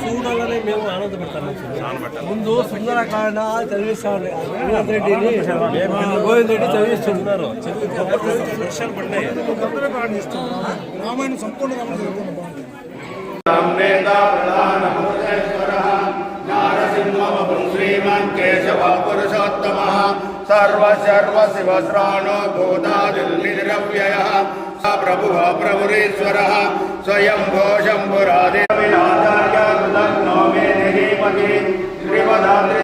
చూడాలని మేము ఆనందపడతాము. ముందు సుందరకాండ చదివిస్తాను గోవింద్ రెడ్డి చదివిస్తున్నారు. వర్షాలు పడ్డాయి. రామాయణం సంపూర్ణ శ్రీమాన్ కేశవ పురుషోత్తమ సర్వ శివశ్రాణో భూతాదిర్వ్యయ ప్రభు ప్రభురీశ్వర స్వయంభో శంభురాదినాచార్య శ్రీమదాద్రి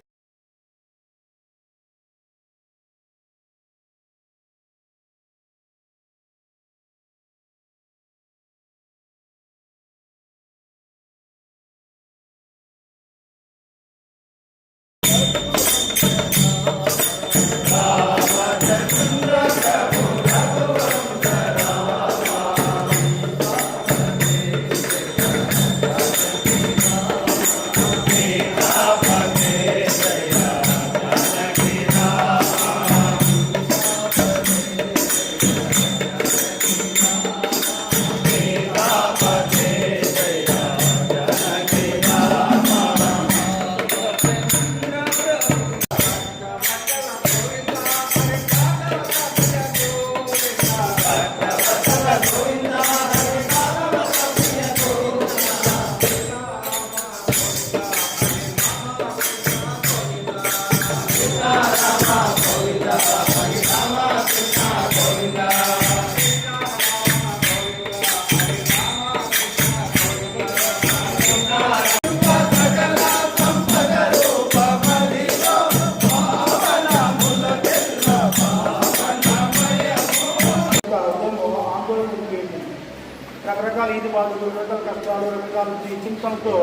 రకరకాల ఈది బాధలు, రకరకాల కష్టాలు, రకరకాల చింతనతో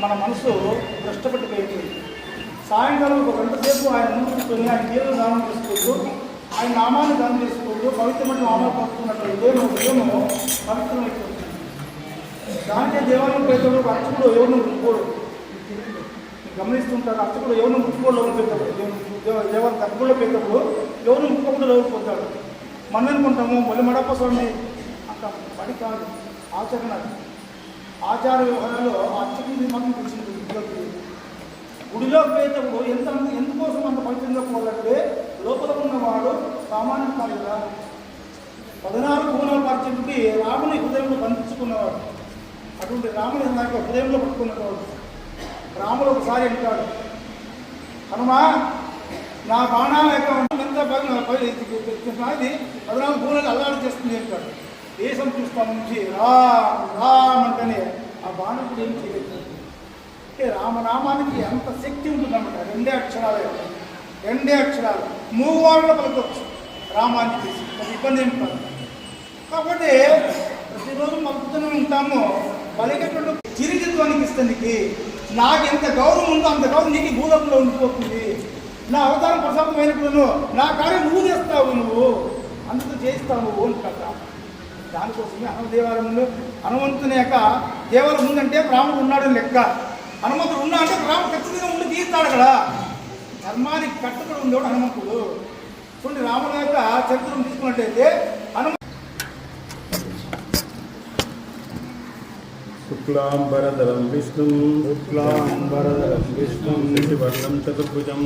మన మనసు కష్టపడిపోయింది. సాయంకాలం ఒక గంట సేపు ఆయన ముందు కూర్చొని ఆయన దేవుని దానం చేసుకుంటూ, ఆయన నామాన్ని దానం చేసుకుంటూ పవిత్రమైన నామాలు పంపుతున్నట్లయితే ఉదయము పవిత్రమైపోతుంది. దానికే దేవాలయం పేదలు అర్చకుడు ఎవరిని ముట్టుకోడు. గమనిస్తుంటారు, అర్చకుడు ఎవరిని ముట్టుకోడు ఎవరు పెద్దప్పుడు, దేవాలయం తక్కువలో పెద్దప్పుడు ఎవరిని ముట్టుకోకుండా ఎవరు పొందాడు. మనం అనుకుంటాము మొలి మడప స్వామి అంత పడి కాదు, ఆచరణ. ఆచార వ్యవహారాల్లో అర్చకుడిని మాత్రం తెలిసింది. గుడిలోకి పోయేటప్పుడు ఎందుకోసం అంత పవిత్రంగా పోవాలంటే లోపల ఉన్నవాడు సామాన్యం కాదు కదా. 14 గుణాలు పరిచయంకి రాముని హృదయంలో బంధించుకున్నవాడు. అటువంటి రాముని నాకు హృదయంలో పట్టుకున్నవాడు. రాముడు ఒకసారి అంటాడు, హనుమా నా బాణాల యొక్క ఎంత బాగా 14 గుణాలు అల్లాడి చేస్తుంది అంటాడు. దేశం చూస్తాం నుంచి రామ్ అంటేనే ఆ బాణకుడు ఏం చేయలేదు. అంటే రామనామానికి ఎంత శక్తి ఉంటుందన్నమాట. 2 అక్షరాలే, 2 అక్షరాలు మూవాళ్ళలో పలకొచ్చు రామాన్ని తీసి, అది ఇబ్బంది ఏం కాదు. కాబట్టి ప్రతిరోజు మక్కుతూనే ఉంటాము. పలికేటువంటి చిరుజిత్వానికి ఇస్తానికి నాకు ఎంత గౌరవం ఉందో అంత గౌరవం నీకు భూలోకంలో ఉండిపోతుంది. నా అవతారం ప్రసాదమైనప్పుడు నా కార్యం నువ్వు చేస్తావు, నువ్వు అందుకు చేస్తావు అని కథ. దానికోసమే హనుమదేవాలయం ముందు హనుమంతుని యొక్క దేవాలయం ముందంటే రాముడు ఉన్నాడని లెక్క. హనుమంతుడు ఉన్నా అంటే రాముడు ఖచ్చితంగా ఉండి తీస్తాడు కదా. ధర్మానికి కట్టుబడి ఉండేవాడు హనుమంతుడు. చూడండి, రాముల యొక్క చరిత్రను తీసుకున్నట్టయితే శుక్లాంబరధరం విష్ణుం శశివర్ణం చతుర్భుజం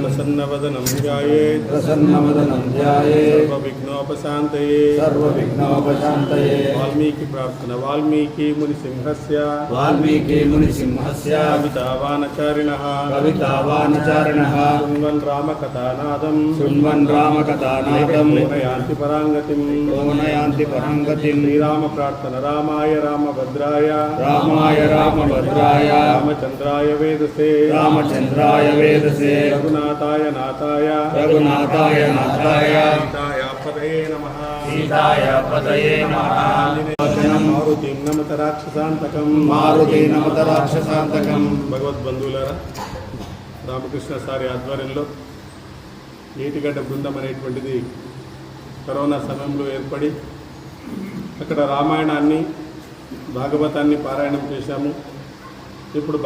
ప్రసన్నవదనం ధ్యాయేత్ సర్వవిఘ్నోపశాంతయే వాల్మీకి ప్రార్థన వాల్మీకి మునిసింహస్య కవితావానచారిణః శృణ్వన్ రామకథానాదం యాంతి పరాంగతిం శ్రీరామ ప్రార్థన రామాయ రామభద్రాయ రామచంద్రాయ వేదసే రఘునాథాయ నాథాయ సీతాయ పతయే నమః మారుతిం నమత రాక్షసాంతకం. భగవద్బంధువులారా, రామకృష్ణ సారి ఆధ్వర్యంలో నీటిగడ్డ బృందం అనేటువంటిది కరోనా సమయంలో ఏర్పడి అక్కడ రామాయణాన్ని భాగవతాన్ని పారాయణం చేశాము. ఇప్పుడు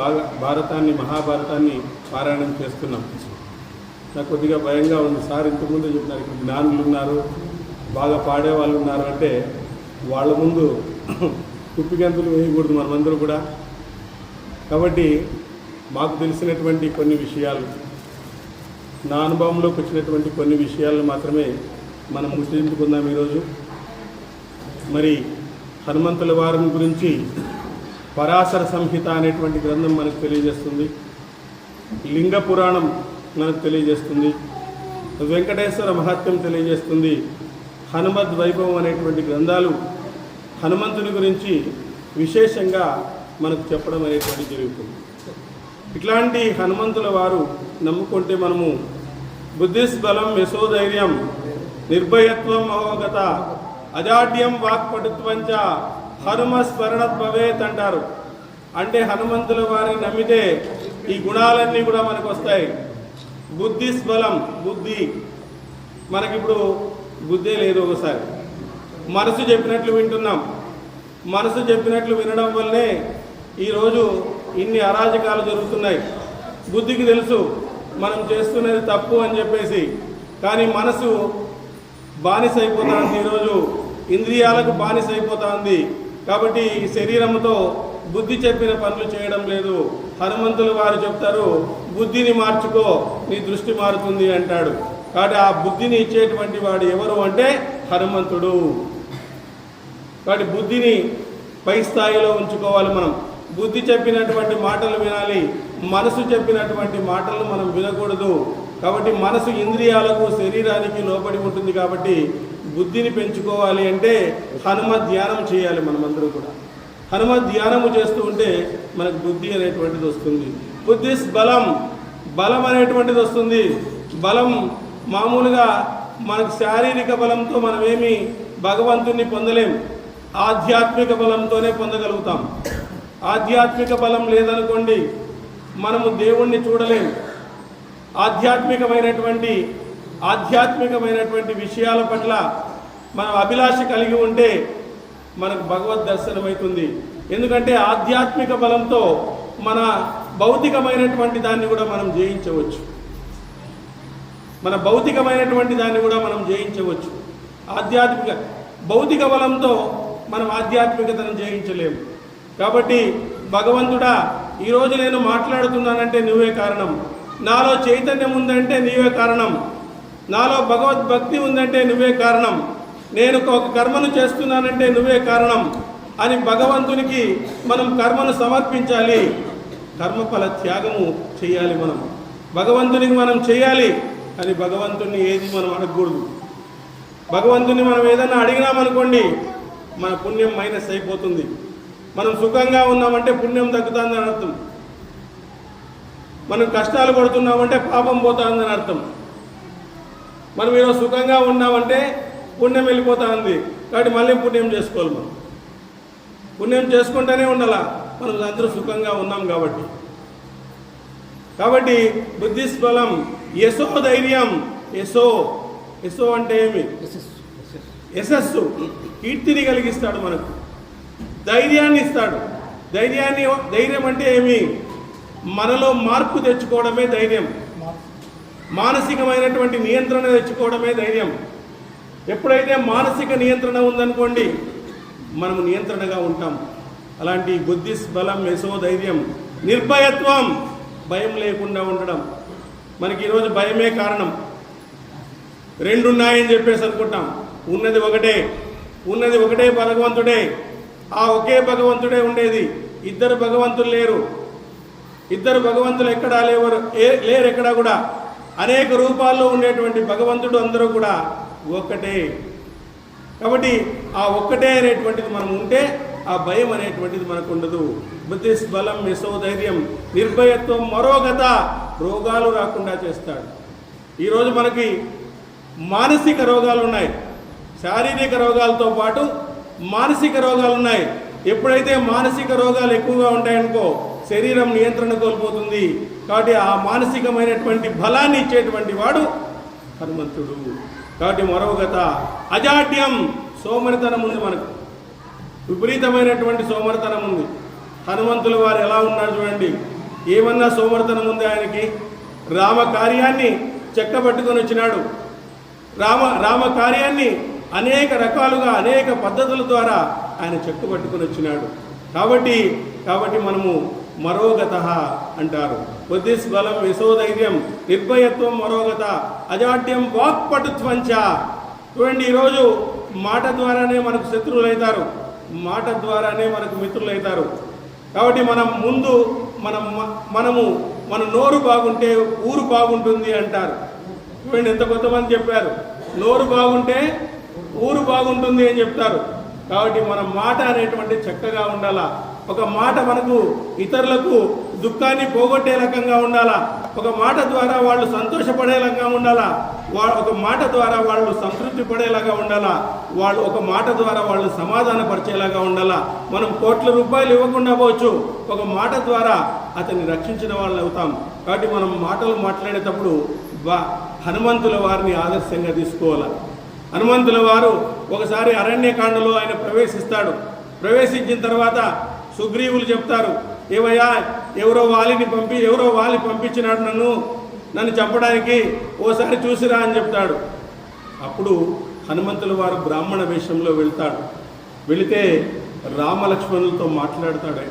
భారతాన్ని మహాభారతాన్ని పారాయణం చేస్తున్నాం. నాకు కొద్దిగా భయంగా ఉంది. సార్ ఇంతకుముందు చెప్పినారు, ఇక్కడ జ్ఞానులు ఉన్నారు, బాగా పాడేవాళ్ళు ఉన్నారు అంటే వాళ్ళ ముందు కుప్పిగంతులు వేయకూడదు మనమందరూ కూడా. కాబట్టి మాకు తెలిసినటువంటి కొన్ని విషయాలు, నా అనుభవంలోకి వచ్చినటువంటి కొన్ని విషయాలను మాత్రమే మనం ముద్రించుకుందాం ఈరోజు. మరి హనుమంతుల వారిని గురించి పరాశర సంహిత అనేటువంటి గ్రంథం మనకు తెలియజేస్తుంది, లింగ పురాణం మనకు తెలియజేస్తుంది, వెంకటేశ్వర మహాత్మ్యం తెలియజేస్తుంది, హనుమద్ వైభవం అనేటువంటి గ్రంథాలు హనుమంతుని గురించి విశేషంగా మనకు చెప్పడం అనేటువంటి జరుగుతుంది. ఇట్లాంటి హనుమంతుల వారు నమ్ముకుంటే మనము బుద్ధిస్ బలం యశోధైర్యం నిర్భయత్వం అవగత అజాడ్యం వాక్పటుత్వంచ హనుమ స్మరణత్ భవేత్ అంటారు. అంటే హనుమంతుల వారిని నమ్మితే ఈ గుణాలన్నీ కూడా మనకు వస్తాయి. బుద్ధిస్ బలం, బుద్ధి మనకిప్పుడు బుద్ధే లేదు. ఒకసారి మనసు చెప్పినట్లు వింటున్నాం. మనసు చెప్పినట్లు వినడం వల్లనే ఈరోజు ఇన్ని అరాజకాలు జరుగుతున్నాయి. బుద్ధికి తెలుసు మనం చేస్తున్నది తప్పు అని చెప్పేసి, కానీ మనసు బానిస అయిపోతుంది. ఈరోజు ఇంద్రియాలకు బానిస అయిపోతుంది. కాబట్టి ఈ శరీరంతో బుద్ధి చెప్పిన పనులు చేయడం లేదు. హనుమంతులు వారు చెప్తారు, బుద్ధిని మార్చుకో, నీ దృష్టి మారుతుంది అంటాడు. కాబట్టి ఆ బుద్ధిని ఇచ్చేటువంటి వాడు ఎవరు అంటే హనుమంతుడు. కాబట్టి బుద్ధిని పై స్థాయిలో ఉంచుకోవాలి. మనం బుద్ధి చెప్పినటువంటి మాటలు వినాలి, మనసు చెప్పినటువంటి మాటలను మనం వినకూడదు. కాబట్టి మనసు ఇంద్రియాలకు, శరీరానికి లోబడి ఉంటుంది. కాబట్టి బుద్ధిని పెంచుకోవాలి అంటే హనుమ ధ్యానం చేయాలి. మనమందరూ కూడా హనుమ ధ్యానము చేస్తూ ఉంటే మనకు బుద్ధి అనేటువంటిది వస్తుంది. బుద్ధిస్ బలం, బలం అనేటువంటిది వస్తుంది. బలం మామూలుగా మనకు శారీరక బలంతో మనమేమి భగవంతుణ్ణి పొందలేం, ఆధ్యాత్మిక బలంతోనే పొందగలుగుతాం. ఆధ్యాత్మిక బలం లేదనుకోండి మనము దేవుణ్ణి చూడలేం. ఆధ్యాత్మికమైనటువంటి విషయాల పట్ల మనం అభిలాష కలిగి ఉంటే మనకు భగవద్ దర్శనం అవుతుంది. ఎందుకంటే ఆధ్యాత్మిక బలంతో మన భౌతికమైనటువంటి దాన్ని కూడా మనం జయించవచ్చు. భౌతిక బలంతో మనం ఆధ్యాత్మికతను జయించలేము. కాబట్టి భగవంతుడా, ఈరోజు నేను మాట్లాడుతున్నానంటే నువ్వే కారణం, నాలో చైతన్యం ఉందంటే నీవే కారణం, నాలో భగవద్భక్తి ఉందంటే నువ్వే కారణం, నేను ఒక కర్మను చేస్తున్నానంటే నువ్వే కారణం అని భగవంతునికి మనం కర్మను సమర్పించాలి. కర్మఫల త్యాగము చేయాలి. మనం భగవంతునికి మనం చేయాలి అని భగవంతుని ఏది మనం అడగకూడదు. భగవంతుని మనం ఏదైనా అడిగినామనుకోండి మన పుణ్యం మైనస్ అయిపోతుంది. మనం సుఖంగా ఉన్నామంటే పుణ్యం తగ్గుతుందని అర్థం. మనం కష్టాలు పడుతున్నామంటే పాపం పోతుందని అర్థం. మనం ఈరోజు సుఖంగా ఉన్నామంటే పుణ్యం వెళ్ళిపోతుంది. కాబట్టి మళ్ళీ పుణ్యం చేసుకోవాలి. మనం పుణ్యం చేసుకుంటూనే ఉండాలా, మనం అందరూ సుఖంగా ఉన్నాం కాబట్టి బుద్ధిస్బలం యశోధైర్యం. యశో అంటే ఏమి? యశస్సు, కీర్తిని కలిగిస్తాడు, మనకు ధైర్యాన్ని ఇస్తాడు. ధైర్యం అంటే ఏమి? మనలో మార్పు తెచ్చుకోవడమే ధైర్యం. మానసికమైనటువంటి నియంత్రణ తెచ్చుకోవడమే ధైర్యం. ఎప్పుడైతే మానసిక నియంత్రణ ఉందనుకోండి మనము నియంత్రణగా ఉంటాం. అలాంటి బుద్ధిస్ బలం, యశోధైర్యం, నిర్భయత్వం, భయం లేకుండా ఉండడం. మనకి ఈరోజు భయమే కారణం. రెండు ఉన్నాయని చెప్పేసి అనుకుంటాం. ఉన్నది ఒకటే భగవంతుడే. ఆ ఒకే భగవంతుడే ఉండేది. ఇద్దరు భగవంతులు లేరు. ఇద్దరు భగవంతులు ఎక్కడా లేరు ఎక్కడా కూడా. అనేక రూపాల్లో ఉండేటువంటి భగవంతుడు అందరూ కూడా ఒక్కటే. కాబట్టి ఆ ఒక్కటే అనేటువంటిది మనం ఉంటే ఆ భయం అనేటువంటిది మనకు ఉండదు. బుద్ధిస్ బలం, యశోధైర్యం, నిర్భయత్వం, మరోగత, రోగాలు రాకుండా చేస్తాడు. ఈరోజు మనకి మానసిక రోగాలు ఉన్నాయి. శారీరక రోగాలతో పాటు మానసిక రోగాలు ఉన్నాయి. ఎప్పుడైతే మానసిక రోగాలు ఎక్కువగా ఉంటాయనుకో శరీరం నియంత్రణ కోల్పోతుంది. కాబట్టి ఆ మానసికమైనటువంటి బలాన్ని ఇచ్చేటువంటి వాడు హనుమంతుడు. కాబట్టి మరోగత, అజాడ్యం, సోమరితనం ఉంది. మనకు విపరీతమైనటువంటి సోమరితనం ఉంది. హనుమంతుల వారు ఎలా ఉన్నారు చూడండి. ఏమన్నా సోమరితనం ఉంది ఆయనకి. రామ కార్యాన్ని చెక్కబట్టుకొని వచ్చినాడు. రామ కార్యాన్ని అనేక రకాలుగా అనేక పద్ధతుల ద్వారా ఆయన చెక్కుపట్టుకుని వచ్చినాడు. కాబట్టి మనము మరోగత అంటారు. బుద్ధిస్బలం యశోధైర్యం నిర్భయత్వం మరోగత అజాడ్యం వాక్పటుత్వంచ. చూడండి, ఈరోజు మాట ద్వారానే మనకు శత్రువులు అవుతారు, మాట ద్వారానే మనకు మిత్రులు అవుతారు. కాబట్టి మన నోరు బాగుంటే ఊరు బాగుంటుంది అంటారు. చూడండి, ఎంత కొంతమంది చెప్పారు, నోరు బాగుంటే ఊరు బాగుంటుంది అని చెప్తారు. కాబట్టి మన మాట అనేటువంటి చక్కగా ఉండాలా. ఒక మాట మనకు ఇతరులకు దుఃఖాన్ని పోగొట్టే రకంగా ఉండాలా. ఒక మాట ద్వారా వాళ్ళు సంతోషపడేలాగా ఉండాలా. ఒక మాట ద్వారా వాళ్ళు సంతృప్తి పడేలాగా ఉండాలా. ఒక మాట ద్వారా వాళ్ళు సమాధానపరిచేలాగా ఉండాలా. మనం కోట్ల రూపాయలు ఇవ్వకుండా పోవచ్చు, ఒక మాట ద్వారా అతన్ని రక్షించిన వాళ్ళు అవుతాం. కాబట్టి మనం మాటలు మాట్లాడేటప్పుడు హనుమంతుల వారిని ఆదర్శంగా తీసుకోవాలి. హనుమంతుల వారు ఒకసారి అరణ్యకాండలో ఆయన ప్రవేశిస్తాడు. ప్రవేశించిన తర్వాత సుగ్రీవులు చెప్తారు, ఏవయ్యా ఎవరో వాలి పంపించినాడు నన్ను చంపడానికి, ఓసారి చూసిరా అని చెప్తాడు. అప్పుడు హనుమంతుల వారు బ్రాహ్మణ వేషంలో వెళితే రామలక్ష్మణులతో మాట్లాడతాడు.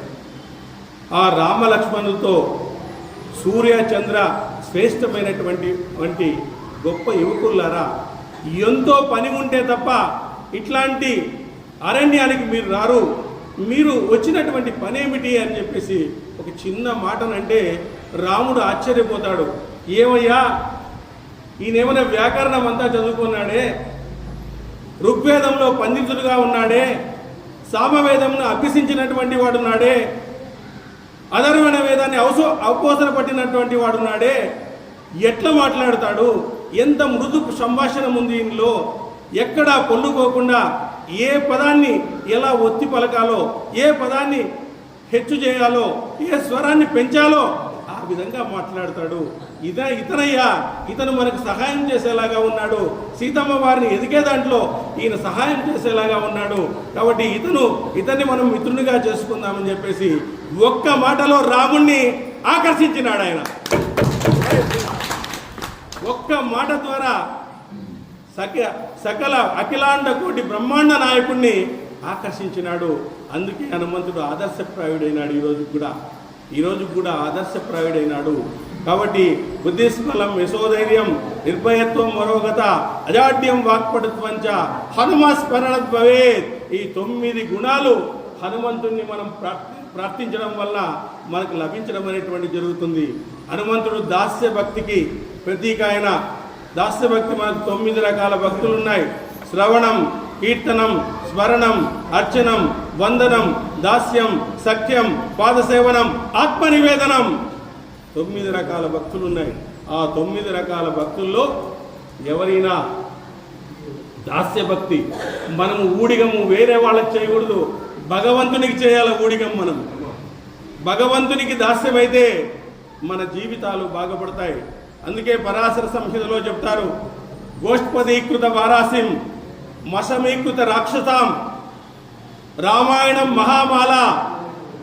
ఆ రామలక్ష్మణులతో సూర్య చంద్ర శ్రేష్టమైనటువంటి గొప్ప యువకులారా, ఎంతో పని ఉంటే తప్ప ఇట్లాంటి అరణ్యానికి మీరు రారు, మీరు వచ్చినటువంటి పనేమిటి అని చెప్పేసి ఒక చిన్న మాటనంటే రాముడు ఆశ్చర్యపోతాడు. ఏమయ్యా, ఈయనేమైనా వ్యాకరణం అంతా చదువుకున్నాడే, ఋగ్వేదంలో పండితుడుగా ఉన్నాడే, సామవేదంను అభ్యసించినటువంటి వాడున్నాడే, అధర్వణ వేదాన్ని అవపోసన పట్టినటువంటి వాడున్నాడే, ఎట్లా మాట్లాడతాడు, ఎంత మృదు సంభాషణ ఉంది ఇందులో, ఎక్కడా పొల్లుకోకుండా ఏ పదాన్ని ఎలా ఒత్తి పలకాలో, ఏ పదాన్ని హెచ్చు చేయాలో, ఏ స్వరాన్ని పెంచాలో ఆ విధంగా మాట్లాడతాడు. ఇతను మనకు సహాయం చేసేలాగా ఉన్నాడు, సీతమ్మ వారిని ఎదిగే దాంట్లో ఈయన సహాయం చేసేలాగా ఉన్నాడు. కాబట్టి ఇతన్ని మనం మిత్రునిగా చేసుకుందామని చెప్పేసి ఒక్క మాటలో రాముణ్ణి ఆకర్షించినాడు ఆయన. ఒక్క మాట ద్వారా సకల అఖిలాండ కోటి బ్రహ్మాండ నాయకుడిని ఆకర్షించినాడు. అందుకే హనుమంతుడు ఆదర్శప్రాయుడైనాడు. ఈరోజు కూడా ఆదర్శప్రాయుడైనాడు. కాబట్టి బుద్ధిస్ఫలం యశోధైర్యం నిర్భయత్వం మరోగత అజాడ్యం వాక్పటుత్వంచ హనుమస్మరణ భవేత్. ఈ 9 గుణాలు హనుమంతుడిని మనం ప్రార్థించడం వల్ల మనకు లభించడం అనేటువంటి జరుగుతుంది. హనుమంతుడు దాస్య భక్తికి ప్రతీక. ఆయన దాస్య భక్తి మనకు 9 రకాల భక్తులు ఉన్నాయి. శ్రవణం, కీర్తనం, స్మరణం, అర్చనం, వందనం, దాస్యం, సఖ్యం, పాదసేవనం, ఆత్మనివేదనం. 9 రకాల భక్తులు ఉన్నాయి. ఆ 9 రకాల భక్తుల్లో ఎవరైనా దాస్య భక్తి, మనము ఊడిగము వేరే వాళ్ళకి చేయకూడదు, భగవంతునికి చేయాలి ఊడిగం. మనం భగవంతునికి దాస్యమైతే మన జీవితాలు బాగుపడతాయి. అందుకే పరాశర సంహితలో చెప్తారు, గోష్పదీకృత వారాసిం మశమీకృత రాక్షసాం రామాయణం మహామాల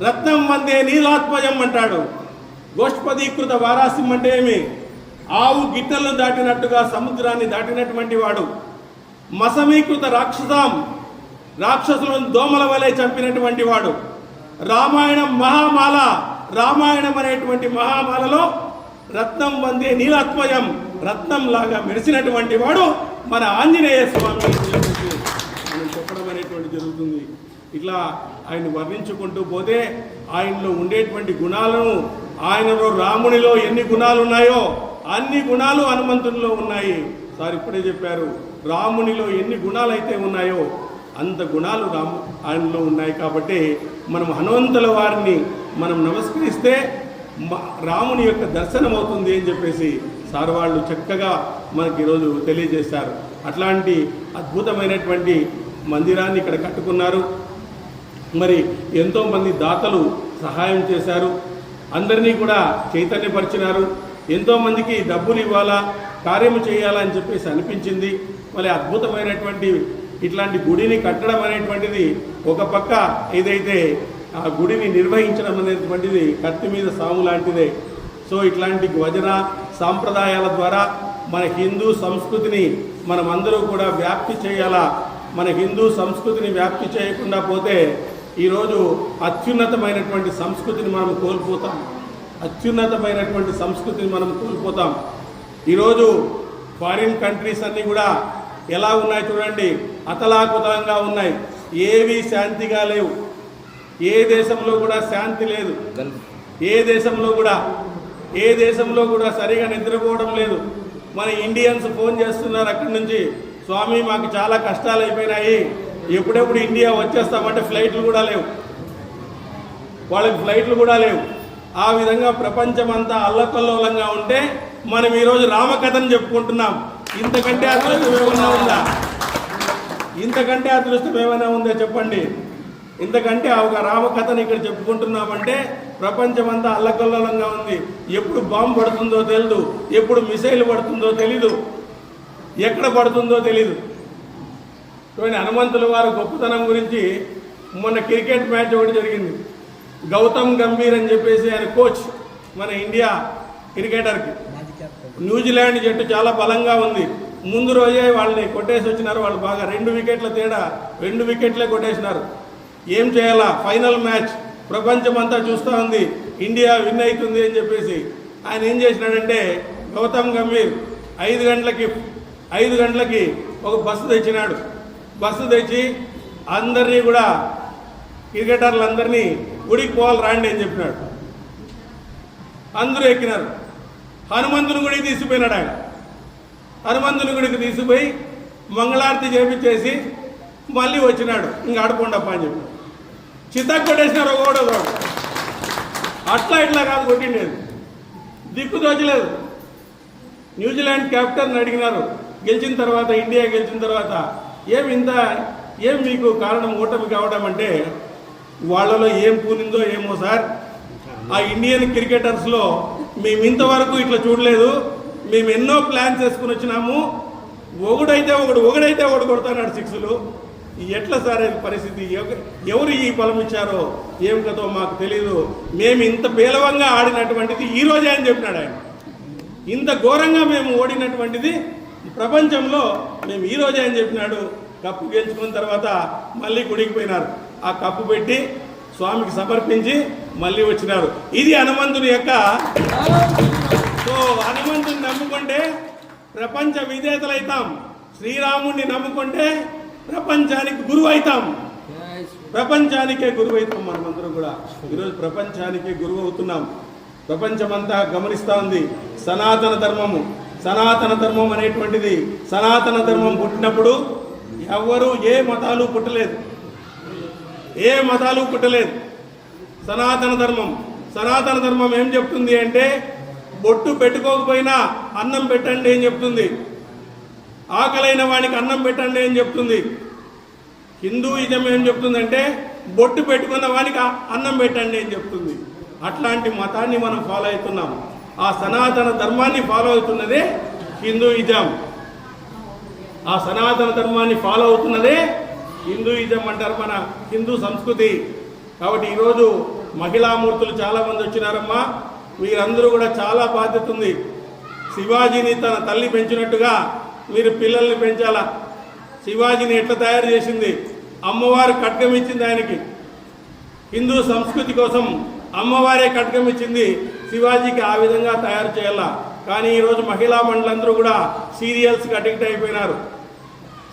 రత్నం వందే నీలాత్మజం అంటాడు. గోష్పదీకృత వారాసిం అంటే ఏమి? ఆవు గిట్టలను దాటినట్టుగా సముద్రాన్ని దాటినటువంటి వాడు. మశమీకృత రాక్షసాం, రాక్షసులను దోమల వలె చంపినటువంటి వాడు. రామాయణం మహామాల, రామాయణం అనేటువంటి మహామాలలో రత్నం వందే నీలాత్మయం, రత్నం లాగా మెరిసినటువంటి వాడు మన ఆంజనేయ స్వామి మనం చెప్పడం అనేటువంటి జరుగుతుంది. ఇట్లా ఆయన వర్ణించుకుంటూ పోతే ఆయనలో ఉండేటువంటి గుణాలను, ఆయనలో రామునిలో ఎన్ని గుణాలు ఉన్నాయో అన్ని గుణాలు హనుమంతునిలో ఉన్నాయి. సార్ ఇప్పుడే చెప్పారు, రామునిలో ఎన్ని గుణాలు అయితే ఉన్నాయో అంత గుణాలు ఆయనలో ఉన్నాయి. కాబట్టి మనం హనుమంతుల వారిని మనం నమస్కరిస్తే రాముని యొక్క దర్శనం అవుతుంది అని చెప్పేసి సార్ వాళ్ళు చక్కగా మనకి ఈరోజు తెలియజేశారు. అట్లాంటి అద్భుతమైనటువంటి మందిరాన్ని ఇక్కడ కట్టుకున్నారు. మరి ఎంతోమంది దాతలు సహాయం చేశారు, అందరినీ కూడా చైతన్యపరిచినారు. ఎంతోమందికి డబ్బులు ఇవ్వాలా, కార్యము చేయాలా అని చెప్పేసి అనిపించింది. మళ్ళీ అద్భుతమైనటువంటి ఇట్లాంటి గుడిని కట్టడం అనేటువంటిది ఒక పక్క ఏదైతే ఆ గుడిని నిర్వహించడం అనేటువంటిది కత్తి మీద సాము లాంటిదే. సో ఇట్లాంటి భజన సాంప్రదాయాల ద్వారా మన హిందూ సంస్కృతిని మనమందరూ కూడా వ్యాప్తి చేయాలా. మన హిందూ సంస్కృతిని వ్యాప్తి చేయకుండా పోతే ఈరోజు అత్యున్నతమైనటువంటి సంస్కృతిని మనం కోల్పోతాం. అత్యున్నతమైనటువంటి సంస్కృతిని మనం కోల్పోతాం. ఈరోజు ఫారిన్ కంట్రీస్ అన్నీ కూడా ఎలా ఉన్నాయి చూడండి, అతలాకుతలంగా ఉన్నాయి. ఏవి శాంతిగా లేవు. ఏ దేశంలో కూడా శాంతి లేదు. ఏ దేశంలో కూడా సరిగా నిద్రపోవడం లేదు. మన ఇండియన్స్ ఫోన్ చేస్తున్నారు అక్కడి నుంచి, స్వామి మాకు చాలా కష్టాలు అయిపోయినాయి, ఎప్పుడెప్పుడు ఇండియా వచ్చేస్తామంటే ఫ్లైట్లు కూడా లేవు, వాళ్ళకి ఫ్లైట్లు కూడా లేవు. ఆ విధంగా ప్రపంచమంతా అల్లకల్లోలంగా ఉంటే మనం ఈరోజు రామకథను చెప్పుకుంటున్నాం. ఇంతకంటే అదృష్టం ఏమైనా ఉందా? ఇంతకంటే అదృష్టం ఏమైనా ఉందా చెప్పండి? ఇంతకంటే ఒక రామకథను ఇక్కడ చెప్పుకుంటున్నామంటే ప్రపంచమంతా అల్లకల్లోలంగా ఉంది. ఎప్పుడు బాంబు పడుతుందో తెలియదు, ఎప్పుడు మిసైల్ పడుతుందో తెలీదు, ఎక్కడ పడుతుందో తెలీదు. చూడండి, హనుమంతుల వారి గొప్పతనం గురించి మొన్న క్రికెట్ మ్యాచ్ ఒకటి జరిగింది. గౌతమ్ గంభీర్ అని చెప్పేసి ఆయన కోచ్, మన ఇండియా క్రికెటర్కి. న్యూజిలాండ్ జట్టు చాలా బలంగా ఉంది. ముందు రోజే వాళ్ళని కొట్టేసి వచ్చినారు. వాళ్ళు బాగా 2 వికెట్ల తేడా, 2 వికెట్లే కొట్టేసినారు. ఏం చేయాలా? ఫైనల్ మ్యాచ్, ప్రపంచమంతా చూస్తూ ఉంది, ఇండియా విన్ అవుతుంది అని చెప్పేసి ఆయన ఏం చేసినాడంటే, గౌతమ్ గంభీర్ 5 గంటలకి ఒక బస్సు తెచ్చినాడు. బస్సు తెచ్చి అందరినీ కూడా, క్రికెటర్లందరినీ గుడికి పోవాలి రాండి అని చెప్పినాడు. అందరూ ఎక్కినారు. హనుమంతుని గుడికి తీసుకుపోయినాడు ఆయన. హనుమంతుని గుడికి తీసుకుపోయి మంగళారతి చేపించేసి మళ్ళీ వచ్చినాడు. ఇంక ఆడుకోండప్ప అని చెప్పి చితక్ కొట్టేసినారు ఒకడో. అట్లా ఇట్లా కాదు కొట్టిండేది, దిక్కు తోచలేదు. న్యూజిలాండ్ కెప్టెన్ అడిగినారు గెలిచిన తర్వాత, ఇండియా గెలిచిన తర్వాత, ఏం మీకు కారణం ఓటమి కావడం అంటే, వాళ్ళలో ఏం పూనిందో ఏమో సార్, ఆ ఇండియన్ క్రికెటర్స్లో మేము ఇంతవరకు ఇట్లా చూడలేదు. మేము ఎన్నో ప్లాన్స్ వేసుకుని వచ్చినాము. ఒకడైతే ఒకడు కొడతాడు 6లు. ఎట్లా సార్ అది పరిస్థితి? ఎవరు ఈ బలం ఇచ్చారో ఏం కదో మాకు తెలీదు. మేము ఇంత పేలవంగా ఆడినటువంటిది ఈరోజే అని చెప్పినాడు ఆయన. ఇంత ఘోరంగా మేము ఓడినటువంటిది ప్రపంచంలో మేము ఈరోజే అని చెప్పినాడు. కప్పు గెలుచుకున్న తర్వాత మళ్ళీ గుడికి పోయినారు. ఆ కప్పు పెట్టి స్వామికి సమర్పించి మళ్ళీ వచ్చినారు. ఇది హనుమంతుని యొక్క. సో హనుమంతుని నమ్ముకుంటే ప్రపంచ విజేతలైతాం. శ్రీరాముడిని నమ్ముకుంటే ప్రపంచానికి గురువు అవుతాం. ప్రపంచానికే గురువు అవుతాం. మనమందరం కూడా ఈరోజు ప్రపంచానికే గురువు అవుతున్నాం. ప్రపంచమంతా గమనిస్తూ ఉంది. సనాతన ధర్మం అనేటువంటిది, సనాతన ధర్మం పుట్టినప్పుడు ఎవరు ఏ మతాలు పుట్టలేదు. సనాతన ధర్మం ఏం చెప్తుంది అంటే, బొట్టు పెట్టుకోకపోయినా అన్నం పెట్టండి అని చెప్తుంది. ఆకలైన వాడికి అన్నం పెట్టండి అని చెప్తుంది. హిందూయిజం ఏం చెప్తుందంటే, బొట్టు పెట్టుకున్న వాడికి అన్నం పెట్టండి అని చెప్తుంది. అట్లాంటి మతాన్ని మనం ఫాలో అవుతున్నాం. ఆ సనాతన ధర్మాన్ని ఫాలో అవుతున్నదే హిందూయిజం. ఆ సనాతన ధర్మాన్ని ఫాలో అవుతున్నదే హిందూయిజం అంటారు, మన హిందూ సంస్కృతి. కాబట్టి ఈరోజు మహిళామూర్తులు చాలామంది వచ్చినారమ్మా. మీరందరూ కూడా చాలా బాధ్యత ఉంది. శివాజీని తన తల్లి పెంచినట్టుగా మీరు పిల్లల్ని పెంచాలా. శివాజీని ఎట్లా తయారు చేసింది? అమ్మవారు ఖడ్గం ఇచ్చింది ఆయనకి. హిందూ సంస్కృతి కోసం అమ్మవారే ఖడ్గం ఇచ్చింది. శివాజీకి ఆ విధంగా తయారు చేయాలా. కానీ ఈరోజు మహిళా మండలందరూ కూడా సీరియల్స్కి అడిక్ట్ అయిపోయినారు.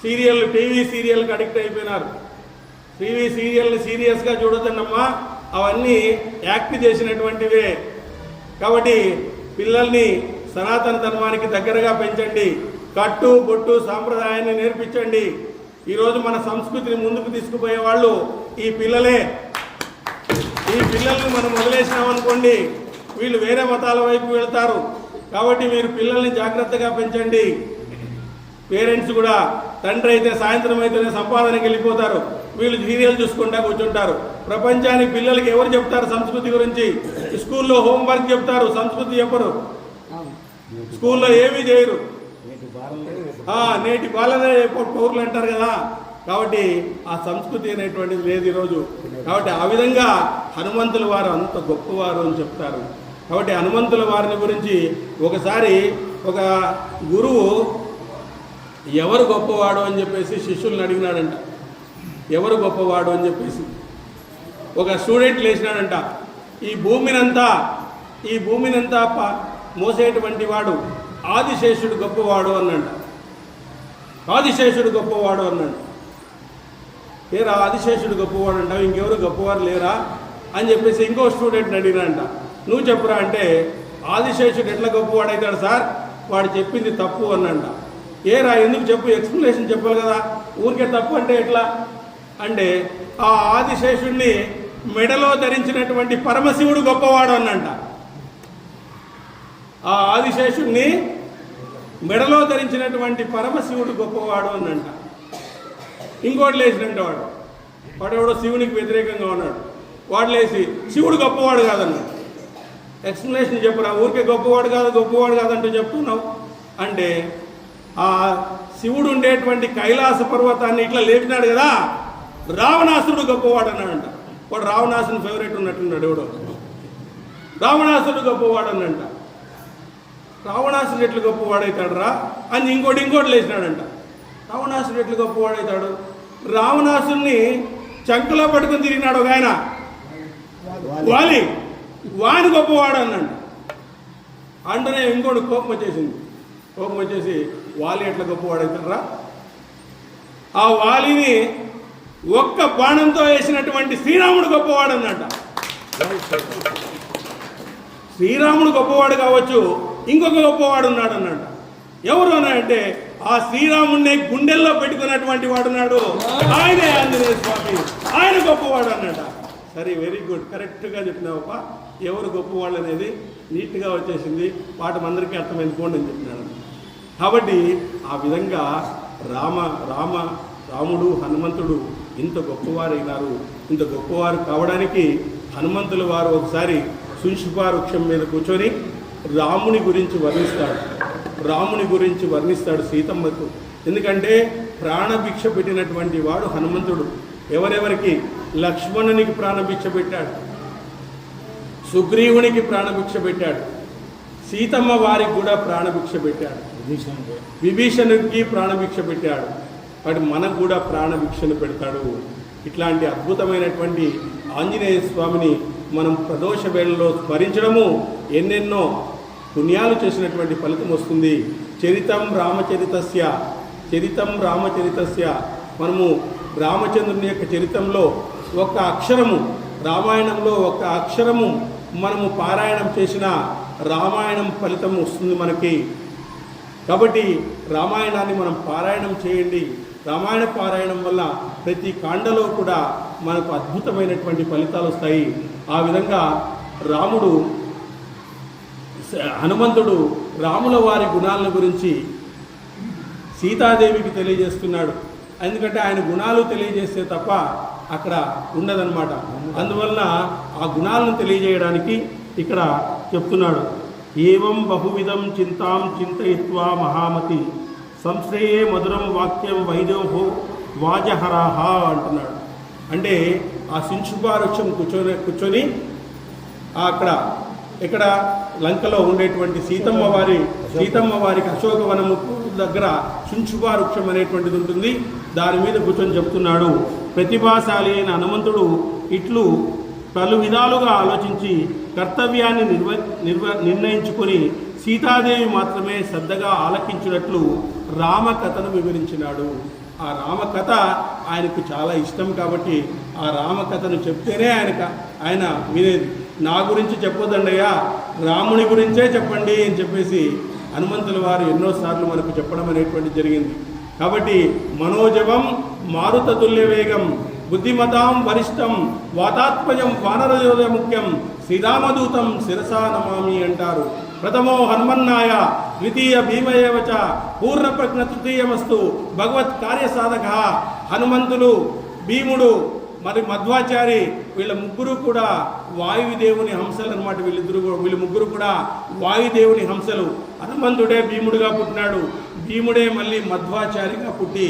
టీవీ సీరియల్కి అడిక్ట్ అయిపోయినారు. టీవీ సీరియల్ని సీరియస్గా చూడొద్దమ్మా, అవన్నీ యాక్ట్ చేసినటువంటివే. కాబట్టి పిల్లల్ని సనాతన ధర్మానికి దగ్గరగా పెంచండి. కట్టు బొట్టు సాంప్రదాయాన్ని నేర్పించండి. ఈరోజు మన సంస్కృతిని ముందుకు తీసుకుపోయే వాళ్ళు ఈ పిల్లలే. ఈ పిల్లల్ని మనం వదిలేసినామనుకోండి, వీళ్ళు వేరే మతాల వైపు వెళ్తారు. కాబట్టి మీరు పిల్లల్ని జాగ్రత్తగా పెంచండి. పేరెంట్స్ కూడా, తండ్రి అయితే సాయంత్రం అయితేనే సంపాదనకి వెళ్ళిపోతారు, వీళ్ళు సీరియల్ చూసుకుంటా కూర్చుంటారు. ప్రపంచానికి పిల్లలకి ఎవరు చెప్తారు సంస్కృతి గురించి? స్కూల్లో హోంవర్క్ చెప్తారు, సంస్కృతి చెప్పరు. స్కూల్లో ఏమీ చేయరు. నేటి బాలనే పౌరులు అంటారు కదా. కాబట్టి ఆ సంస్కృతి అనేటువంటిది లేదు ఈరోజు. కాబట్టి ఆ విధంగా హనుమంతుల వారు అంత గొప్పవారు అని చెప్తారు. కాబట్టి హనుమంతుల వారిని గురించి ఒకసారి ఒక గురువు ఎవరు గొప్పవాడు అని చెప్పేసి శిష్యుల్ని అడిగినాడంట. ఎవరు గొప్పవాడు అని చెప్పేసి ఒక స్టూడెంట్ లేచినాడంట, ఈ భూమినంతా మోసేటువంటి వాడు ఆదిశేషుడు గొప్పవాడు అన్నాడు. ఆదిశేషుడు గొప్పవాడు అన్నాడు. ఏరా ఆదిశేషుడు గొప్పవాడు అంటావు, ఇంకెవరు గొప్పవారు లేరా అని చెప్పేసి ఇంకో స్టూడెంట్ని అడిగినాడంట. నువ్వు చెప్పురా అంటే, ఆదిశేషుడు ఎట్లా గొప్పవాడవుతాడు సార్, వాడు చెప్పింది తప్పు అన్నంట. ఏరా ఎందుకు చెప్పు, ఎక్స్ప్లెనేషన్ చెప్పాలి కదా, ఊరికే తప్పు అంటే ఎట్లా అంటే, ఆ ఆదిశేషుడిని మెడలో ధరించినటువంటి పరమశివుడు గొప్పవాడు అన్నంట. ఆ ఆదిశేషుడిని మెడలో ధరించినటువంటి పరమశివుడు గొప్పవాడు అన్నంట. ఇంకోటి లేచినంట వాడెవడో శివునికి వ్యతిరేకంగా ఉన్నాడు. వాడు లేచి శివుడు గొప్పవాడు కాదన్నాడు. ఎక్స్ప్లెనేషన్ చెప్పరా, ఊరికే గొప్పవాడు కాదంటూ చెప్తున్నావు అంటే, ఆ శివుడు ఉండేటువంటి కైలాస పర్వతాన్ని ఇట్లా లేపినాడు కదా, రావణాసురుడు గొప్పవాడు అన్నాడంట. వాడు రావణాసుని ఫేవరెట్ ఉన్నట్టున్నాడు ఎవడో. రావణాసురుడు గొప్పవాడు అన్నంట. రావణాసురుడు ఎట్లు గొప్పవాడవుతాడు రా అని ఇంకోటి లేచినాడంట. రావణాసురుడు ఎట్లు గొప్పవాడవుతాడు, రావణాసుని చంకలో పట్టుకుని తిరిగినాడు ఒక ఆయన, వాని గొప్పవాడు అన్నాడు. అంటనే ఇంకోటి కోపం వచ్చేసి వాలి ఎట్లా గొప్పవాడవుతారా, ఆ వాలిని ఒక్క బాణంతో వేసినటువంటి శ్రీరాముడు గొప్పవాడు అన్నట. శ్రీరాముడు గొప్పవాడు కావచ్చు, ఇంకొక గొప్పవాడు ఉన్నాడు అన్నట. ఎవరు అన్నాడంటే, ఆ శ్రీరాముడిని గుండెల్లో పెట్టుకున్నటువంటి వాడున్నాడు, ఆయనే ఆంజనేయ స్వామి, ఆయన గొప్పవాడు అన్నట. సరే, వెరీ గుడ్, కరెక్ట్గా చెప్పినావప్ప. ఎవరు గొప్పవాళ్ళు అనేది నీట్గా వచ్చేసింది, పాఠం అందరికీ అర్థమైంది పోండి అని చెప్పినాడు. కాబట్టి ఆ విధంగా రాముడు హనుమంతుడు ఇంత గొప్పవారైనారు. ఇంత గొప్పవారు కావడానికి హనుమంతుల వారు ఒకసారి శుంషిపా వృక్షం మీద కూర్చొని రాముని గురించి వర్ణిస్తాడు సీతమ్మకు. ఎందుకంటే ప్రాణభిక్ష పెట్టినటువంటి వాడు హనుమంతుడు. ఎవరెవరికి? లక్ష్మణునికి ప్రాణభిక్ష పెట్టాడు, సుగ్రీవునికి ప్రాణభిక్ష పెట్టాడు, సీతమ్మ వారికి కూడా ప్రాణభిక్ష పెట్టాడు, విభీషణుడికి ప్రాణభిక్ష పెట్టాడు. వాటి మనకు కూడా ప్రాణభిక్షను పెడతాడు. ఇట్లాంటి అద్భుతమైనటువంటి ఆంజనేయ స్వామిని మనం ప్రదోష వేళలో స్మరించడము ఎన్నెన్నో పుణ్యాలు చేసినటువంటి ఫలితం వస్తుంది. చరితం రామచరితస్య మనము రామచంద్రుని యొక్క చరితంలో ఒక అక్షరము, రామాయణంలో ఒక అక్షరము మనము పారాయణం చేసిన రామాయణం ఫలితం వస్తుంది మనకి. కాబట్టి రామాయణాన్ని మనం పారాయణం చేయండి. రామాయణ పారాయణం వల్ల ప్రతి కాండలో కూడా మనకు అద్భుతమైనటువంటి ఫలితాలు వస్తాయి. ఆ విధంగా హనుమంతుడు రాముల వారి గుణాలను గురించి సీతాదేవికి తెలియజేస్తున్నాడు. ఎందుకంటే ఆయన గుణాలు తెలియజేస్తే తప్ప అక్కడ ఉండదన్నమాట. అందువలన ఆ గుణాలను తెలియజేయడానికి ఇక్కడ చెప్తున్నాడు. ఏవం బహువిధం చింతాం చింతయిత్వా మహామతి సంశ్రయే మధురం వాక్యం వైదేహో వాజహరాహ అంటున్నాడు. అంటే ఆ శుంషిపా వృక్షం కూర్చొని ఇక్కడ లంకలో ఉండేటువంటి సీతమ్మ వారికి అశోకవనము దగ్గర శుంషిపా వృక్షం అనేటువంటిది ఉంటుంది. దాని మీద కూర్చొని చెప్తున్నాడు. ప్రతిభాశాలి అయిన హనుమంతుడు ఇట్లు పలు విధాలుగా ఆలోచించి కర్తవ్యాన్ని నిర్ణయించుకొని సీతాదేవి మాత్రమే శ్రద్ధగా ఆలకించినట్లు రామకథను వివరించినాడు. ఆ రామకథ ఆయనకు చాలా ఇష్టం కాబట్టి ఆ రామకథను చెప్తేనే ఆయన వినేది. నా గురించి చెప్పొద్దండయ్యా, రాముని గురించే చెప్పండి అని చెప్పేసి హనుమంతుల వారు ఎన్నోసార్లు మనకు చెప్పడం అనేటువంటి జరిగింది. కాబట్టి మనోజవం మారుతతుల్య వేగం బుద్ధిమతాం వరిష్టం వాతాత్మజం వానరయోధ ముఖ్యం శ్రీరామదూతం శిరసా నమామి అంటారు. ప్రథమో హనుమన్నాయ ద్వితీయ భీమయేవచ పూర్ణప్రజ్ఞ తృతీయమస్తు భగవత్ కార్యసాధక. హనుమంతులు, భీముడు మరి మధ్వాచారి వీళ్ళ ముగ్గురు కూడా వాయుదేవుని హంసలు అనమాట. వీళ్ళు ముగ్గురు కూడా వాయుదేవుని హంసలు. హనుమంతుడే భీముడుగా పుట్టినాడు, భీముడే మళ్ళీ మధ్వాచారిగా పుట్టి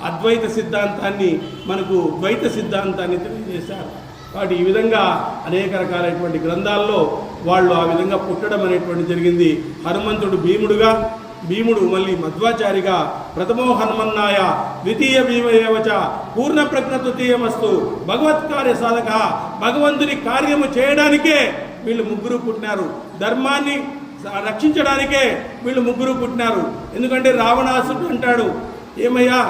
అద్వైత సిద్ధాంతాన్ని మనకు ద్వైత సిద్ధాంతాన్ని తెలియజేశారు. కాబట్టి ఈ విధంగా అనేక రకాలైనటువంటి గ్రంథాల్లో వాళ్ళు ఆ విధంగా పుట్టడం అనేటువంటి జరిగింది. హనుమంతుడు భీముడుగా, భీముడు మళ్ళీ మధ్వాచారిగా ప్రథమో హనుమన్నాయ ద్వితీయ భీమయేవచ పూర్ణ ప్రజ్ఞ తృతీయమస్తు భగవత్కార్య సాధక. భగవంతుని కార్యము చేయడానికే వీళ్ళు ముగ్గురు పుట్టినారు, ధర్మాన్ని రక్షించడానికే వీళ్ళు ముగ్గురు పుట్టినారు. ఎందుకంటే రావణాసుడు అంటాడు, ఏమయ్యా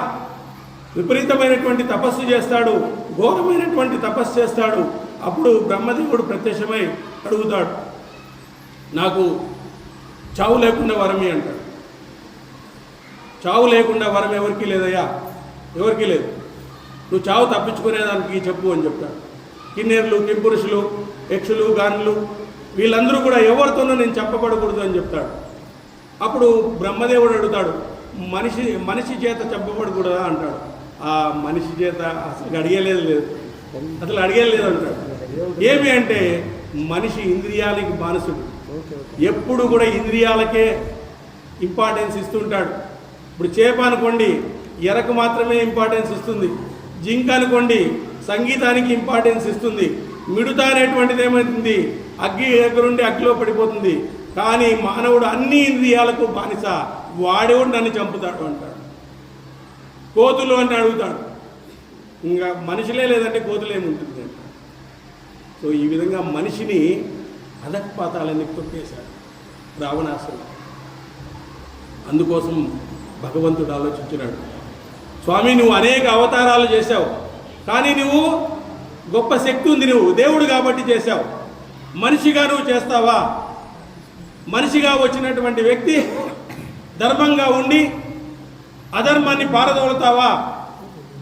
విపరీతమైనటువంటి తపస్సు చేస్తాడు, ఘోరమైనటువంటి తపస్సు చేస్తాడు. అప్పుడు బ్రహ్మదేవుడు ప్రత్యక్షమై అడుగుతాడు, నాకు చావు లేకుండా వరమి అంటాడు. చావు లేకుండా వరం ఎవరికి లేదయ్యా, ఎవరికి లేదు, నువ్వు చావు తప్పించుకునేదానికి చెప్పు అని చెప్తాడు. కిన్నెర్లు, కింపురుషులు, యక్షులు, గానులు వీళ్ళందరూ కూడా ఎవరితోనూ నేను చెప్పబడకూడదు అని చెప్తాడు. అప్పుడు బ్రహ్మదేవుడు అడుగుతాడు, మనిషి చేత చెప్పబడకూడదా అంటాడు. ఆ మనిషి చేత అసలు అడిగేలేదు అంటాడు. ఏమి అంటే మనిషి ఇంద్రియాలకి బానిసుడు, ఎప్పుడు కూడా ఇంద్రియాలకే ఇంపార్టెన్స్ ఇస్తుంటాడు. ఇప్పుడు చేప అనుకోండి ఎరకు మాత్రమే ఇంపార్టెన్స్ ఇస్తుంది, జింక అనుకోండి సంగీతానికి ఇంపార్టెన్స్ ఇస్తుంది, మిడత అనేటువంటిది ఏమవుతుంది అగ్గి దగ్గరుండి అగ్గిలో పడిపోతుంది. కానీ మానవుడు అన్ని ఇంద్రియాలకు బానిస, వాడేవాడు నన్ను చంపుతాడు అంటాడు. కోతులు అని అడుగుతాడు, ఇంకా మనుషులే లేదంటే కోతులు ఏముంటుంది అంట. సో ఈ విధంగా మనిషిని అధఃపాతాలని తొక్కేశాడు రావణాసురుడు. అందుకోసం భగవంతుడు ఆలోచించినాడు, స్వామి నువ్వు అనేక అవతారాలు చేశావు, కానీ నువ్వు గొప్ప శక్తి ఉంది, నువ్వు దేవుడు కాబట్టి చేశావు, మనిషిగా నువ్వు చేస్తావా? మనిషిగా వచ్చినటువంటి వ్యక్తి ధర్మంగా ఉండి అధర్మాన్ని పారదోలుతావా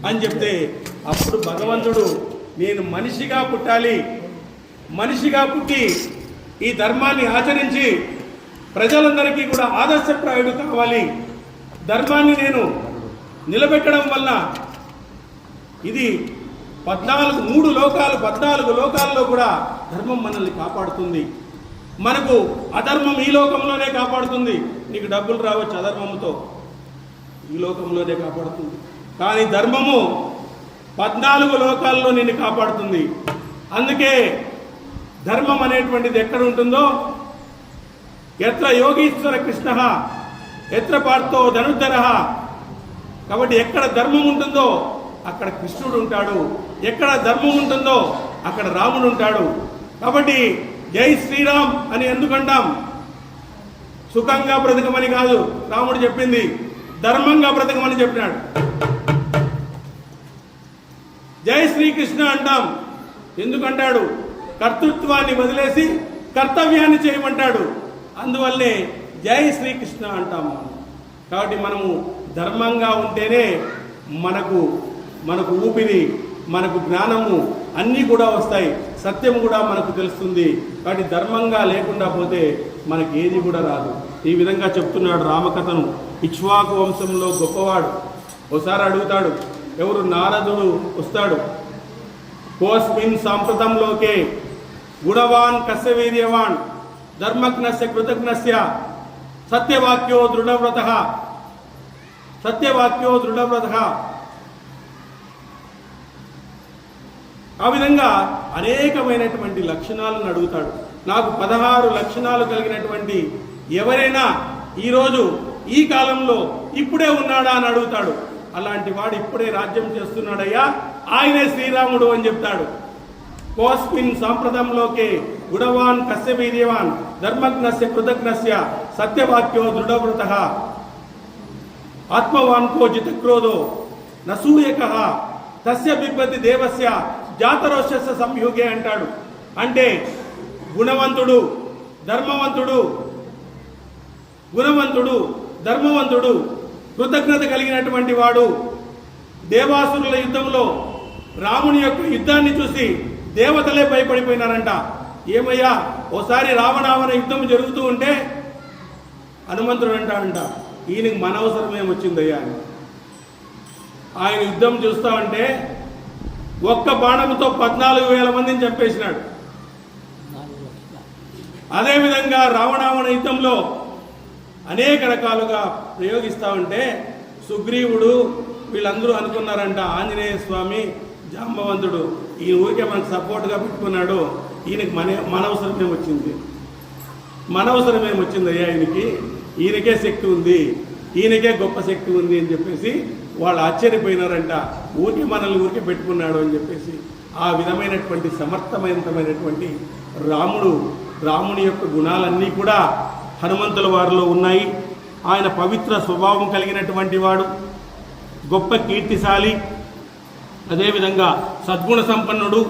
అని చెప్తే అప్పుడు భగవంతుడు నేను మనిషిగా పుట్టాలి, మనిషిగా పుట్టి ఈ ధర్మాన్ని ఆచరించి ప్రజలందరికీ కూడా ఆదర్శప్రాయుడు కావాలి, ధర్మాన్ని నేను నిలబెట్టడం వల్ల ఇది 14 లోకాల్లో కూడా ధర్మం మనల్ని కాపాడుతుంది, మనకు అధర్మం ఈ లోకంలోనే కాపాడుతుంది. నీకు డబ్బులు రావచ్చు అధర్మంతో, ఈ లోకంలోనే కాపాడుతుంది, కానీ ధర్మము 14 లోకాల్లో నిన్ను కాపాడుతుంది. అందుకే ధర్మం అనేటువంటిది ఎక్కడ ఉంటుందో, ఎత్ర యోగీశ్వర కృష్ణ ఎత్ర పార్థో ధనుర్ధర. కాబట్టి ఎక్కడ ధర్మం ఉంటుందో అక్కడ కృష్ణుడు ఉంటాడు, ఎక్కడ ధర్మం ఉంటుందో అక్కడ రాముడు ఉంటాడు. కాబట్టి జై శ్రీరామ్ అని ఎందుకంటాం? సుఖంగా బ్రతకమని కాదు రాముడు చెప్పింది, ధర్మంగా బ్రతకమని చెప్పినాడు. జై శ్రీకృష్ణ అంటాం ఎందుకంటాడు? కర్తృత్వాన్ని వదిలేసి కర్తవ్యాన్ని చేయమంటాడు, అందువల్లే జై శ్రీకృష్ణ అంటాము. కాబట్టి మనము ధర్మంగా ఉంటేనే మనకు ఊపిరి, మనకు జ్ఞానము అన్నీ కూడా వస్తాయి, సత్యం కూడా మనకు తెలుస్తుంది. కాబట్టి ధర్మంగా లేకుండా పోతే మనకి ఏది కూడా రాదు. ఈ విధంగా చెప్తున్నాడు రామకథను. ఇక్ష్వాకు వంశంలో గొప్పవాడు ఒకసారి అడుగుతాడు, ఎవరు? నారదుడు వస్తాడు. కోస్మిన్ సాంప్రతంలోకే గుణవాన్ కస్య వీర్యవాన్ ధర్మజ్ఞస్య కృతజ్ఞస్య సత్యవాక్యో దృఢవ్రత. ఆ విధంగా అనేకమైనటువంటి లక్షణాలను అడుగుతాడు. నాకు 16 లక్షణాలు కలిగినటువంటి ఎవరైనా ఈరోజు ఈ కాలంలో ఇప్పుడే ఉన్నాడా అని అడుగుతాడు. అలాంటి వాడు ఇప్పుడే రాజ్యం చేస్తున్నాడయ్యా, ఆయనే శ్రీరాముడు అని చెప్తాడు. కోస్మిన్ సాంప్రదంలోకే గుణవాన్ కస్య వీర్యవాన్ ధర్మజ్ఞస్య కృతజ్ఞస్య సత్యవాక్యో దృఢవ్రత ఆత్మవాన్ కో జితక్రోధో నసూయక తస్య బిబ్బతి దేవస్య జాతరోషస్య సంయుగే అంటాడు. అంటే గుణవంతుడు, ధర్మవంతుడు, కృతజ్ఞత కలిగినటువంటి వాడు. దేవాసురుల యుద్ధంలో రాముని యొక్క యుద్ధాన్ని చూసి దేవతలే భయపడిపోయినారంట. ఏమయ్యా, ఓసారి రావణావన యుద్ధం జరుగుతూ ఉంటే హనుమంతుడు అంటాడంట, ఈయనకి మన అవసరం ఏమొచ్చిందయ్యా అని. ఆయన యుద్ధం చూస్తా ఉంటే ఒక్క బాణముతో 14,000 మందిని చంపేసినాడు. అదేవిధంగా రావణావన యుద్ధంలో అనేక రకాలుగా ప్రయోగిస్తూ ఉంటే సుగ్రీవుడు వీళ్ళందరూ అనుకున్నారంట, ఆంజనేయ స్వామి జాంబవంతుడు ఈ ఊరికే మనకు సపోర్ట్గా పెట్టుకున్నాడు, ఈయనకి మన అవసరం ఏమొచ్చింది, అయ్యా ఆయనకి, ఈయనకే శక్తి ఉంది, ఈయనకే గొప్ప శక్తి ఉంది అని చెప్పేసి వాళ్ళు ఆశ్చర్యపోయినారంట. ఊరికి మనల్ని ఊరికే పెట్టుకున్నాడు అని చెప్పేసి. ఆ విధమైనటువంటి సమర్థవంతమైనటువంటి రాముని యొక్క గుణాలన్నీ కూడా హనుమంతుల వారిలో ఉన్నాయి. ఆయన పవిత్ర స్వభావం కలిగినటువంటి వాడు, గొప్ప కీర్తిశాలి, అదేవిధంగా సద్గుణ సంపన్నుడు,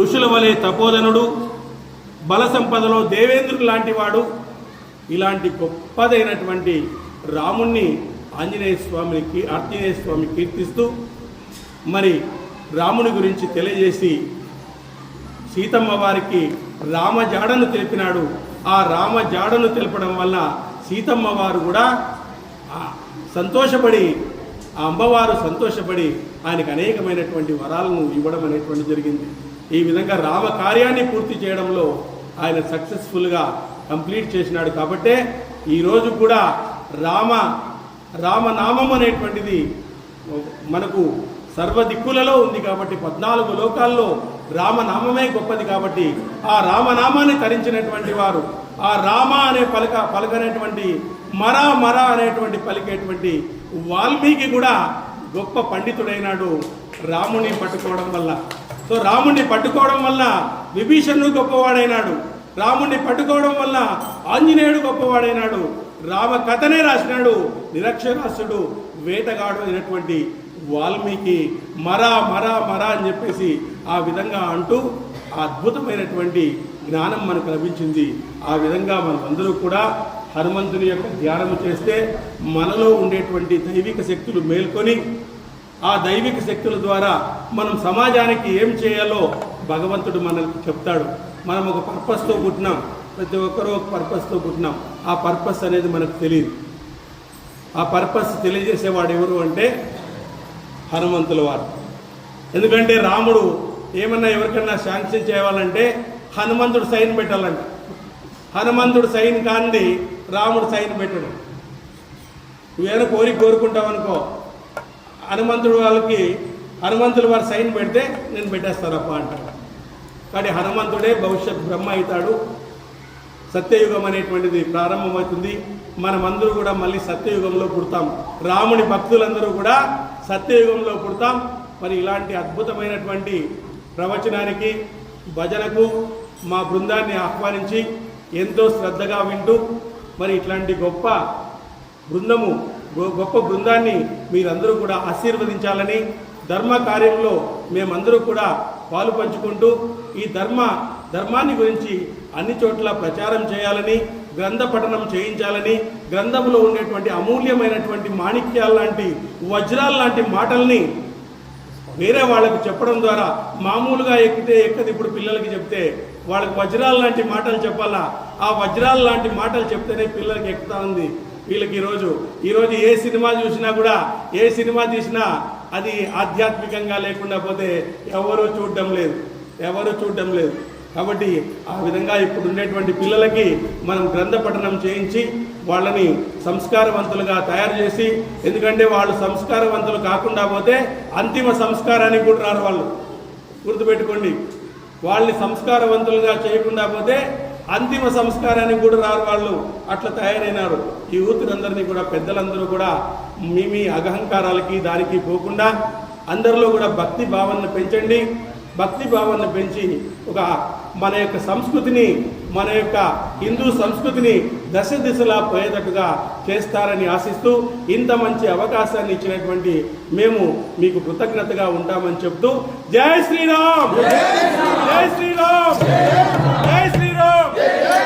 ఋషుల వలె తపోధనుడు, బల సంపదలో దేవేంద్రుడు లాంటి వాడు. ఇలాంటి గొప్పదైనటువంటి రాముణ్ణి ఆంజనేయ స్వామి కీర్తిస్తూ మరి రాముని గురించి తెలియజేసి సీతమ్మ వారికి రామజాడను తెలిపినాడు. ఆ రామజాడను తెలపడం వల్ల సీతమ్మ వారు కూడా సంతోషపడి, ఆ అమ్మవారు సంతోషపడి ఆయనకు అనేకమైనటువంటి వరాలను ఇవ్వడం అనేటువంటి జరిగింది. ఈ విధంగా రామ కార్యాన్ని పూర్తి చేయడంలో ఆయన సక్సెస్ఫుల్గా కంప్లీట్ చేసినాడు. కాబట్టే ఈరోజు కూడా రామనామం అనేటువంటిది మనకు సర్వదిక్కులలో ఉంది. కాబట్టి 14 లోకాల్లో రామనామమే గొప్పది. కాబట్టి ఆ రామనామాన్ని తరించినటువంటి వారు, ఆ రామ అనే పలకనేటువంటి మర అనేటువంటి పలికేటువంటి వాల్మీకి కూడా గొప్ప పండితుడైనాడు రాముని పట్టుకోవడం వల్ల. సో రాముణ్ణి పట్టుకోవడం వల్ల విభీషణుడు గొప్పవాడైనాడు, రాముణ్ణి పట్టుకోవడం వల్ల ఆంజనేయుడు గొప్పవాడైనాడు, రామ కథనే రాసినాడు నిరక్షరాస్యుడు వేటగాడు అయినటువంటి వాల్మీకి మర అని చెప్పేసి ఆ విధంగా అంటూ అద్భుతమైనటువంటి జ్ఞానం మనకు లభించింది. ఆ విధంగా మనమందరూ కూడా హనుమంతుని యొక్క ధ్యానము చేస్తే మనలో ఉండేటువంటి దైవిక శక్తులు మేల్కొని ఆ దైవిక శక్తుల ద్వారా మనం సమాజానికి ఏం చేయాలో భగవంతుడు మనకు చెప్తాడు. మనం ఒక పర్పస్తో పుట్టినాం, ప్రతి ఒక్కరూ ఒక పర్పస్తో పుట్టినాం. ఆ పర్పస్ అనేది మనకు తెలియదు. ఆ పర్పస్ తెలియజేసేవాడు ఎవరు అంటే హనుమంతుల వారు. ఎందుకంటే రాముడు ఏమన్నా ఎవరికన్నా శాంక్షన్ చేయాలంటే హనుమంతుడు సైన్ పెట్టాలంట. హనుమంతుడు సైన్ కాంది రాముడు సైన్ పెట్టడు. నువ్వేదో కోరుకుంటావు అనుకో, హనుమంతుల వారు సైన్ పెడితే నేను పెట్టేస్తానప్ప అంటాడు. కాబట్టి హనుమంతుడే భవిష్యత్ బ్రహ్మ అవుతాడు. సత్యయుగం అనేటువంటిది ప్రారంభమవుతుంది. మనమందరూ కూడా మళ్ళీ సత్యయుగంలో పుడతాం. రాముని భక్తులందరూ కూడా సత్యయుగంలో పుడతాం. మరి ఇలాంటి అద్భుతమైనటువంటి ప్రవచనానికి, భజనకు మా బృందాన్ని ఆహ్వానించి ఎంతో శ్రద్ధగా వింటూ మరి ఇట్లాంటి గొప్ప బృందాన్ని మీరందరూ కూడా ఆశీర్వదించాలని, ధర్మ కార్యంలో మేమందరూ కూడా పాలు పంచుకుంటూ ఈ ధర్మాన్ని గురించి అన్ని చోట్ల ప్రచారం చేయాలని, గ్రంథ పఠనం చేయించాలని, గ్రంథంలో ఉండేటువంటి అమూల్యమైనటువంటి మాణిక్యాల లాంటి, వజ్రాల లాంటి మాటల్ని వేరే వాళ్ళకు చెప్పడం ద్వారా, మామూలుగా ఎక్కది ఇప్పుడు పిల్లలకి చెప్తే వాళ్ళకి వజ్రాల లాంటి మాటలు చెప్పాలా. ఆ వజ్రాల లాంటి మాటలు చెప్తేనే పిల్లలకి ఎక్కుతా ఉంది. వీళ్ళకి ఈరోజు ఏ సినిమా చూసినా కూడా, ఏ సినిమా తీసినా అది ఆధ్యాత్మికంగా లేకుండా పోతే ఎవరూ చూడడం లేదు. కాబట్టి ఆ విధంగా ఇప్పుడు ఉండేటువంటి పిల్లలకి మనం గ్రంథ పఠనం చేయించి వాళ్ళని సంస్కారవంతులుగా తయారు చేసి, ఎందుకంటే వాళ్ళు సంస్కారవంతులు కాకుండా పోతే అంతిమ సంస్కారానికి కూడా రారు. వాళ్ళు గుర్తుపెట్టుకోండి, వాళ్ళని సంస్కారవంతులుగా చేయకుండా పోతే అంతిమ సంస్కారానికి కూడా రారు. వాళ్ళు అట్లా తయారైనారు. ఈ యూతులందరినీ కూడా, పెద్దలందరూ కూడా మీ అహంకారాలకి దానికి పోకుండా అందరిలో కూడా భక్తి భావాన్ని పెంచండి. భక్తి భావాన్ని పెంచి మన యొక్క సంస్కృతిని, మన యొక్క హిందూ సంస్కృతిని దశ దిశలా పోయేటట్టుగా చేస్తారని ఆశిస్తూ ఇంత మంచి అవకాశాన్ని ఇచ్చినటువంటి మేము మీకు కృతజ్ఞతగా ఉంటామని చెప్తూ జై శ్రీరామ్, జై శ్రీరామ్, జై శ్రీరామ్. Hare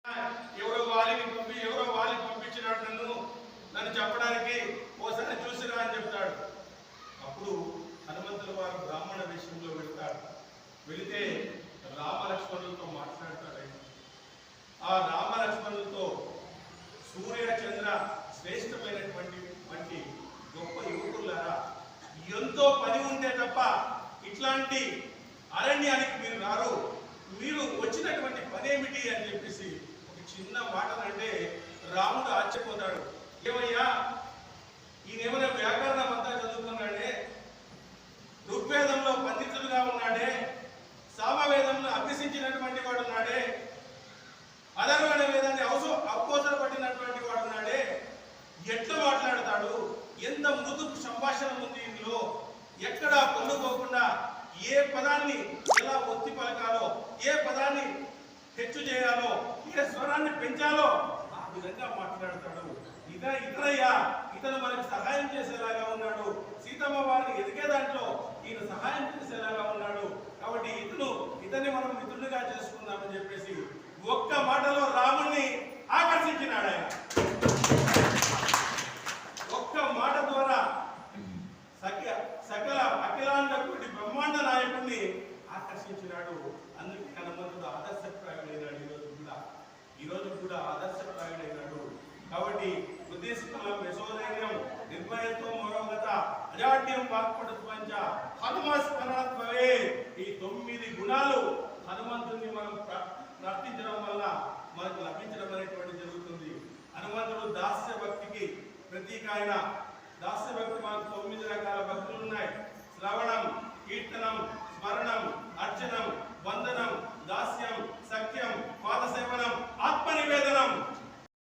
ఎవరో వాలి పంపించినాడు నన్ను చెప్పడానికి ఓసారి చూసిరా అని చెప్తాడు. అప్పుడు హనుమంతుల వారు బ్రాహ్మణ వేషంలో వెళ్తాడు. వెళితే రామలక్ష్మణులతో మాట్లాడతాడు. ఆ రామలక్ష్మణులతో సూర్య చంద్ర శ్రేష్టమైనటువంటి గొప్ప యువకులారా, ఎంతో పని ఉంటే తప్ప ఇట్లాంటి అరణ్యానికి మీరు రారు, మీరు వచ్చినటువంటి పని ఏమిటి అని చెప్పేసి ఒక చిన్న మాటనంటే రాముడు ఆశ్చర్యపోతాడు. ఏమయ్యా, ఈయనేమైనా వ్యాకరణం అంతా చదువుకున్నాడే, ఋగ్వేదంలో పండితులుగా ఉన్నాడే, సామవేదంలో అభ్యసించినటువంటి వాడు ఉన్నాడే, అధర్వణ వేదాన్ని అవకోసర పట్టినటువంటి వాడు ఉన్నాడే, ఎట్లా మాట్లాడతాడు, ఎంత మృదు సంభాషణ ఉంది ఇందులో, ఎక్కడా పొందుకోకుండా ఏ పదాన్ని ఎలా ఒత్తి పలకాలో, ఏ పదాన్ని హెచ్చు చేయాలో, ఏ స్వరాన్ని పెంచాలో ఆ విధంగా మాట్లాడతాడు. ఇతరయ్యా, ఇతను మనకు సహాయం చేసేలాగా ఉన్నాడు, సీతమ్మ వారిని ఎదిగే దాంట్లో ఈయన సహాయం చేసేలాగా ఉన్నాడు, కాబట్టి ఇతన్ని మనం మిత్రుడిగా చేసుకుందామని చెప్పేసి ఒక్క మాటలో రాముణ్ణి ఆకర్షించినాడు. ఆయన ఒక్క మాట ద్వారా సకల అఖిలాండ కోటి బ్రహ్మాండ నాయకుడిని ఆకర్షించినాడు. అందుకే హనుమంతుడు ఆదర్శప్రాయుడైనాడు. ఈరోజు కూడా ఆదర్శప్రాయుడైనాడు. కాబట్టి ఉద్దేశం యశోధైర్యం నిర్భయత్వం మరోగత అజాడ్యం వాక్పటుత్వంచ హనుమస్మరణత్వే, ఈ 9 గుణాలు హనుమంతుడిని మనం ప్రార్థించడం వల్ల మనకు లభించడం అనేటువంటి జరుగుతుంది. హనుమంతుడు దాస్య భక్తికి ప్రతీక. ఆయన దాస్య భక్తి మనకు 9